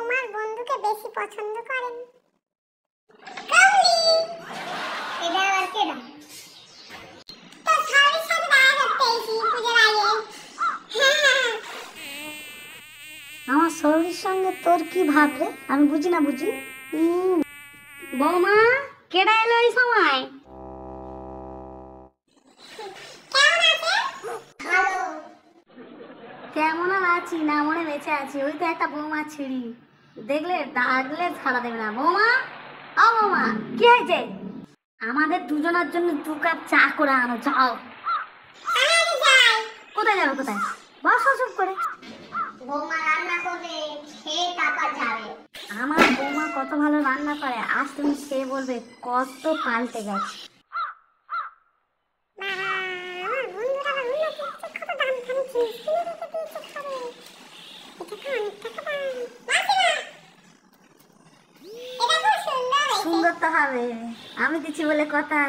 বৌমার বন্ধুকে বেশি পছন্দ করেন? কাউলি এটা আর কেডা? তো সবার সাথে দেখা করতে এসেছি পূজার আগে। আমার শরীরের সঙ্গে তোর কি ভাব রে? আমি বুঝি না বুঝি। বৌমা কেডা এলো এই সময়? কেমন আর আছি না মনে বেঁচে আছি, ওই তো একটা বৌমা ছিড়ি দেখলে ডাকলে ছাড়া দেবে না। বৌমা ও বৌমা, কি হয়েছে? আমাদের দুজনের জন্য 2 কাপ চা করে আনো, যাও। কোথায় যাবে? কোথায়? বসো চুপ করে। বৌমা রান্না করবে, খেয়ে তারপর যাবে। আমার বৌমা কত ভালো রান্না করে, আজ তুমি সে বলবে কত পাল্টে গেছে। সুন্দর তো হবে, আমি দিচ্ছি বলে কথা।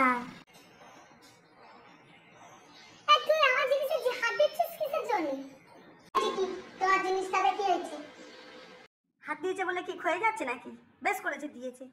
হাত দিয়েছে বলে কি ক্ষয়ে যাচ্ছে নাকি? বেশ করেছে দিয়েছে।